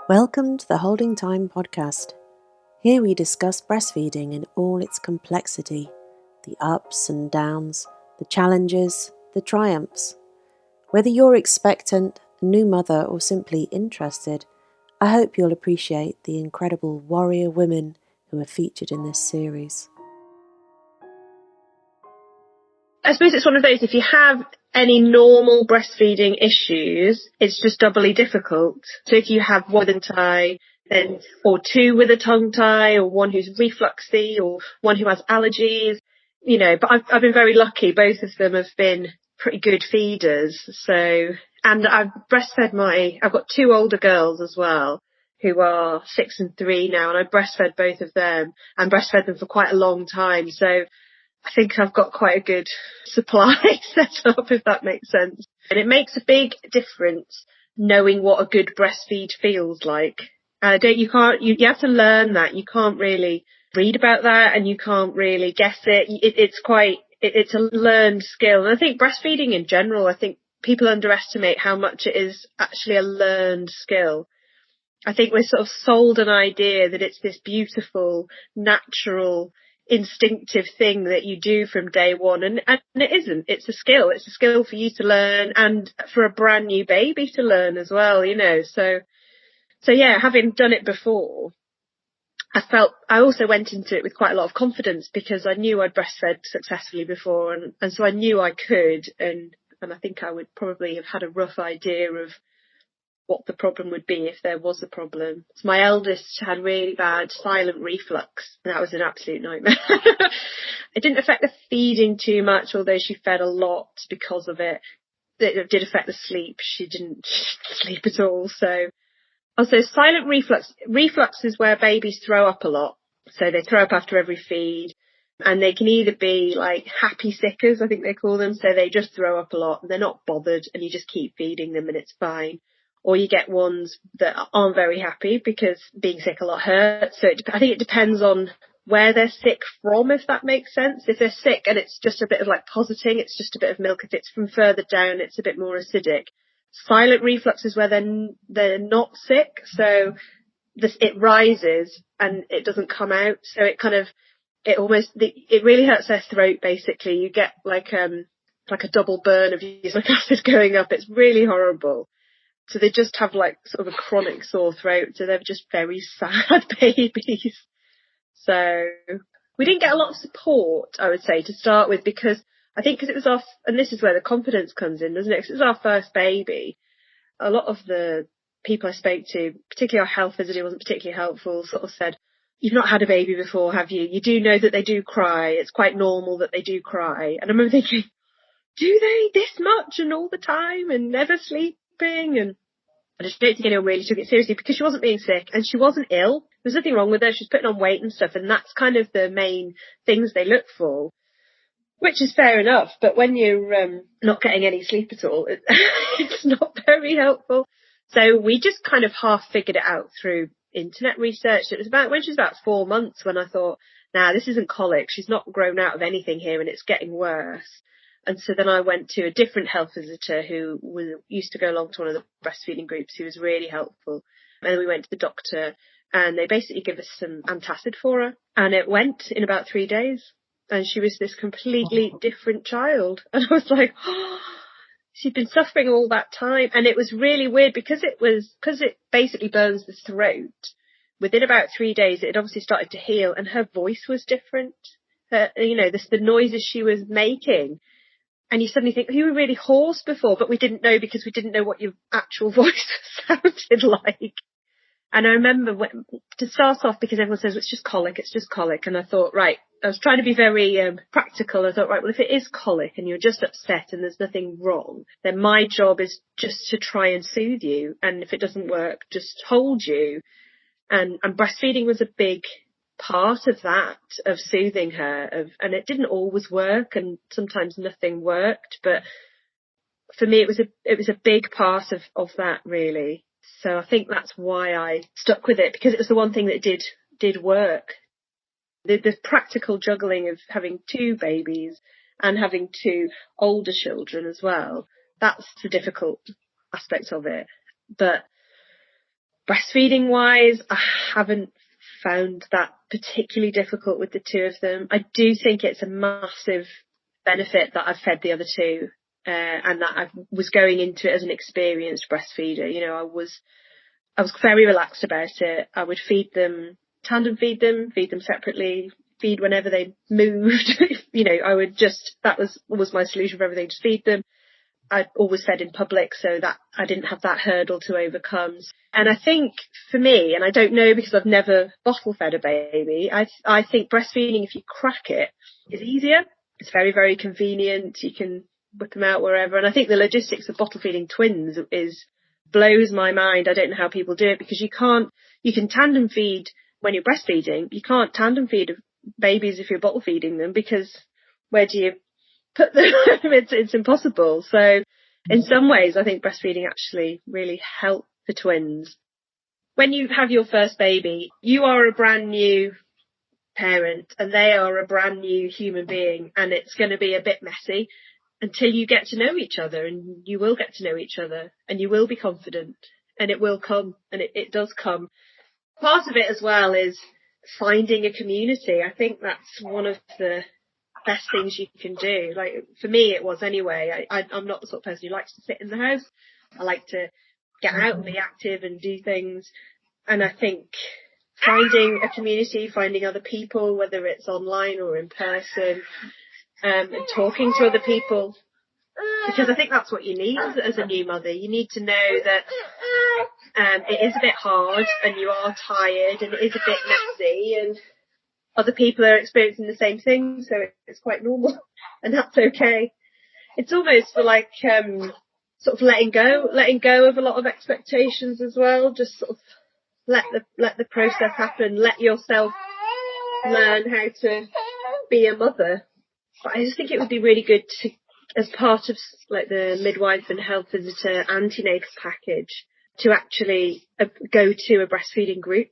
Welcome to the Holding Time podcast. Here we discuss breastfeeding in all its complexity, the ups and downs, the challenges, the triumphs. Whether you're expectant, a new mother, or simply interested, I hope you'll appreciate the incredible warrior women who are featured in this series. I suppose it's one of those, if you have any normal breastfeeding issues, it's just doubly difficult. So if you have one tongue tie, then or two with a tongue tie, or one who's refluxy, or one who has allergies, but I've been very lucky. Both of them have been pretty good feeders. So, and I've I've got two older girls as well, who are 6 and 3 now, and I breastfed both of them and breastfed them for quite a long time. So I think I've got quite a good supply set up, if that makes sense. And it makes a big difference knowing what a good breastfeed feels like. You have to learn that. You can't really read about that, and you can't really guess it. It's a learned skill. And I think breastfeeding in general, I think people underestimate how much it is actually a learned skill. I think we're sort of sold an idea that it's this beautiful, natural, instinctive thing that you do from day one, and it isn't. It's a skill for you to learn, and for a brand new baby to learn as well, so yeah, having done it before, I also went into it with quite a lot of confidence, because I knew I'd breastfed successfully before, and so I knew I could, and I think I would probably have had a rough idea of what the problem would be if there was a problem. So my eldest had really bad silent reflux, and that was an absolute nightmare. It didn't affect the feeding too much, although she fed a lot because of it. It did affect the sleep. She didn't sleep at all. So also silent reflux. Reflux is where babies throw up a lot. So they throw up after every feed, and they can either be like happy sickers, I think they call them. So they just throw up a lot and they're not bothered, and you just keep feeding them and it's fine. Or you get ones that aren't very happy because being sick a lot hurts. So I think it depends on where they're sick from, if that makes sense. If they're sick and it's just a bit of like positing, it's just a bit of milk. If it's from further down, it's a bit more acidic. Silent reflux is where they're not sick. So it rises and it doesn't come out. So it really hurts their throat, basically. You get like a double burn of uric acid going up. It's really horrible. So they just have like sort of a chronic sore throat. So they're just very sad babies. So we didn't get a lot of support, I would say, to start with, because it was and this is where the confidence comes in, doesn't it? Because it was our first baby. A lot of the people I spoke to, particularly our health visitor, wasn't particularly helpful, sort of said, "You've not had a baby before, have you? You do know that they do cry. It's quite normal that they do cry." And I remember thinking, do they this much and all the time and never sleeping? And I just don't think anyone really took it seriously, because she wasn't being sick and she wasn't ill. There's nothing wrong with her. She's putting on weight and stuff, and that's kind of the main things they look for, which is fair enough. But when you're not getting any sleep at all, it's not very helpful. So we just kind of half figured it out through internet research. It was when she was about 4 months when I thought, this isn't colic. She's not grown out of anything here, and it's getting worse. And so then I went to a different health visitor who used to go along to one of the breastfeeding groups, who was really helpful. And then we went to the doctor, and they basically gave us some antacid for her, and it went in about 3 days. And she was this completely different child. And I was like, she'd been suffering all that time. And it was really weird, because it basically burns the throat. Within about 3 days, it had obviously started to heal, and her voice was different. The noises she was making. And you suddenly think, you were really hoarse before, but we didn't know, because we didn't know what your actual voice sounded like. And I remember to start off, because everyone says, it's just colic. And I thought, right, I was trying to be very practical. I thought, right, well, if it is colic and you're just upset and there's nothing wrong, then my job is just to try and soothe you. And if it doesn't work, just hold you. And breastfeeding was a big part of that, of soothing her, and it didn't always work, and sometimes nothing worked, but for me it was a big part of that, really. So I think that's why I stuck with it, because it was the one thing that did work. The practical juggling of having 2 babies and having 2 older children as well, that's the difficult aspect of it. But Breastfeeding wise, I haven't found that particularly difficult with the two of them. I do think it's a massive benefit that I've fed the other two, and that I was going into it as an experienced breastfeeder. You know, I was very relaxed about it. I would feed them, tandem feed them separately, feed whenever they moved. You know, that was my solution for everything, just feed them. I always fed in public, so that I didn't have that hurdle to overcome. And I think for me, and I don't know because I've never bottle fed a baby, I think breastfeeding, if you crack it, is easier. It's very, very convenient. You can whip them out wherever. And I think the logistics of bottle feeding twins blows my mind. I don't know how people do it, because you can tandem feed when you're breastfeeding. You can't tandem feed babies if you're bottle feeding them, because where do you put them? It's impossible. So in some ways, I think breastfeeding actually really helped the twins. When you have your first baby, you are a brand new parent and they are a brand new human being, and it's going to be a bit messy until you get to know each other, and you will get to know each other, and you will be confident, and it will come, and it does come. Part of it as well is finding a community. I think that's one of the best things you can do. Like, for me it was anyway. I'm not the sort of person who likes to sit in the house. I like to get out and be active and do things. And I think finding a community, finding other people, whether it's online or in person, and talking to other people, because I think that's what you need as a new mother. You need to know that it is a bit hard and you are tired and it is a bit messy, and other people are experiencing the same thing, so it's quite normal, and that's okay. It's almost like sort of letting go of a lot of expectations as well. Just sort of let the process happen. Let yourself learn how to be a mother. But I just think it would be really good to, as part of like the midwife and health visitor antenatal package, to actually go to a breastfeeding group,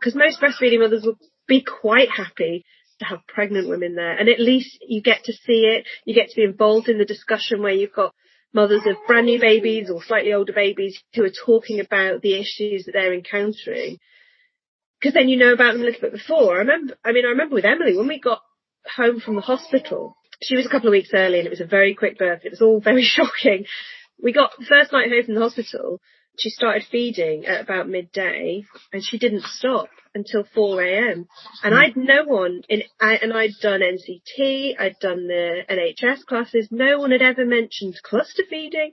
because most breastfeeding mothers will be quite happy to have pregnant women there, and at least you get to see it. You get to be involved in the discussion where you've got mothers of brand new babies or slightly older babies who are talking about the issues that they're encountering, because then you know about them a little bit before. I remember with Emily, when we got home from the hospital, she was a couple of weeks early and it was a very quick birth. It was all very shocking. We got the first night home from the hospital. She started feeding at about midday and she didn't stop until 4 a.m. And I'd done NCT, I'd done the NHS classes. No one had ever mentioned cluster feeding.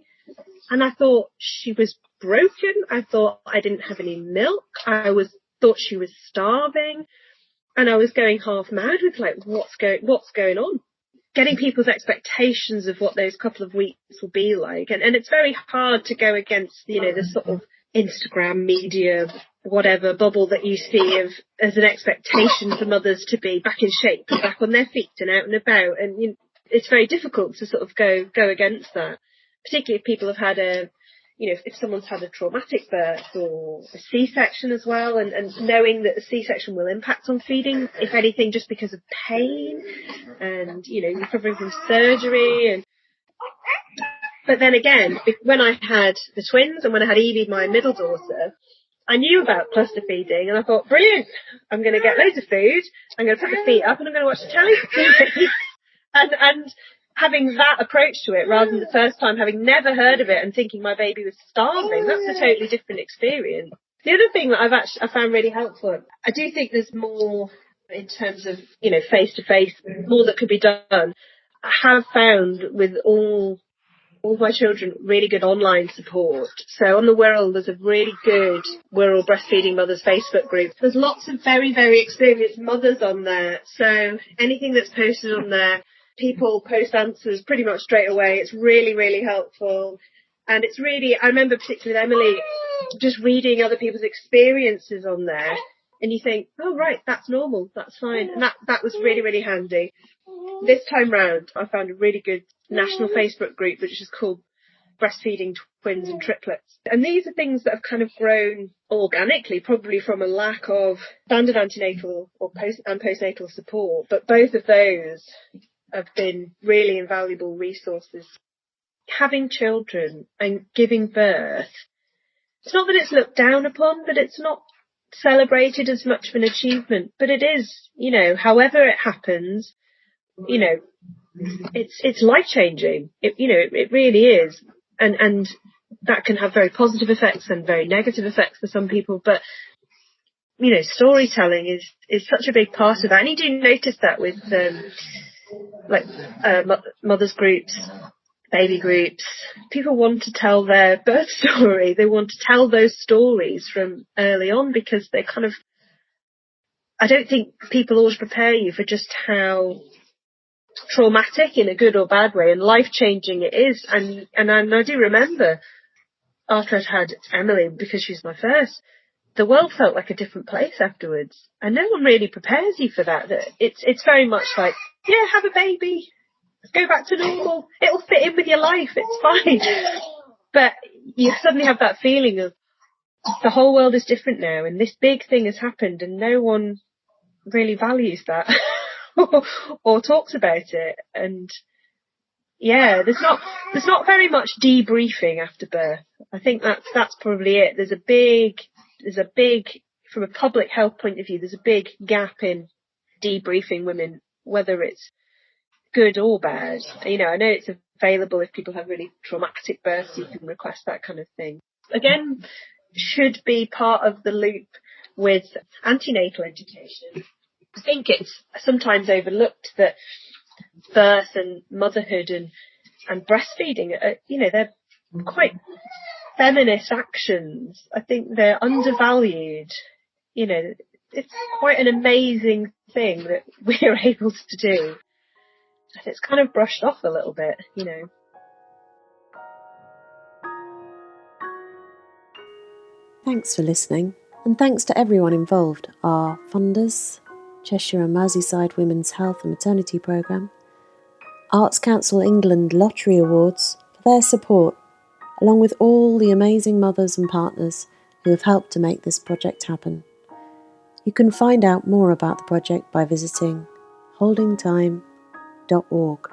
And I thought she was broken. I thought I didn't have any milk. Thought she was starving. And I was going half mad with like, what's going on? Getting people's expectations of what those couple of weeks will be like. And it's very hard to go against, the sort of Instagram media, whatever bubble that you see as an expectation for mothers to be back in shape and back on their feet and out and about. And it's very difficult to sort of go against that, particularly if people have had if someone's had a traumatic birth or a C-section as well, and knowing that the C-section will impact on feeding, if anything, just because of pain and, recovering from surgery. But then again, when I had the twins and when I had Evie, my middle daughter, I knew about cluster feeding and I thought, brilliant, I'm going to get loads of food, I'm going to put the feet up and I'm going to watch the telly. and having that approach to it, rather than the first time having never heard of it and thinking my baby was starving, that's a totally different experience. The other thing that I found really helpful, I do think there's more in terms of, face-to-face, more that could be done. I have found with all my children really good online support. So on the Wirral, there's a really good Wirral Breastfeeding Mothers Facebook group. There's lots of very, very experienced mothers on there. So anything that's posted on there, people post answers pretty much straight away. It's really, really helpful. And it's really, I remember particularly with Emily, just reading other people's experiences on there. And you think, oh, right, that's normal, that's fine. And that was really, really handy. This time round, I found a really good national Facebook group, which is called Breastfeeding Twins and Triplets. And these are things that have kind of grown organically, probably from a lack of standard antenatal or postnatal support. But both of those have been really invaluable resources. Having children and giving birth it's not that it's looked down upon, but it's not celebrated as much of an achievement. But it is, however it happens, it's life changing. It really is. And that can have very positive effects and very negative effects for some people. But, storytelling is such a big part of that. And you do notice that with, mothers groups, baby groups. People want to tell their birth story. They want to tell those stories from early on, because they're kind of, I don't think people always prepare you for just how traumatic, in a good or bad way, and life-changing it is. And I do remember after I'd had Emily, because she's my first, the world felt like a different place afterwards, and no one really prepares you for that. It's very much like, yeah, have a baby, go back to normal, it'll fit in with your life, it's fine. But you suddenly have that feeling of the whole world is different now, and this big thing has happened, and no one really values that or talks about it. And yeah, there's not very much debriefing after birth. I think that's probably it. There's a big, from a public health point of view, there's a big gap in debriefing women, whether it's good or bad. I know it's available if people have really traumatic births, you can request that kind of thing. Again, should be part of the loop with antenatal education. I think it's sometimes overlooked that birth and motherhood and breastfeeding are, they're quite feminist actions. I think they're undervalued. It's quite an amazing thing that we're able to do. It's kind of brushed off a little bit, Thanks for listening, and thanks to everyone involved, our funders, Cheshire and Merseyside Women's Health and Maternity Programme, Arts Council England Lottery Awards for their support, along with all the amazing mothers and partners who have helped to make this project happen. You can find out more about the project by visiting holdingtime.org.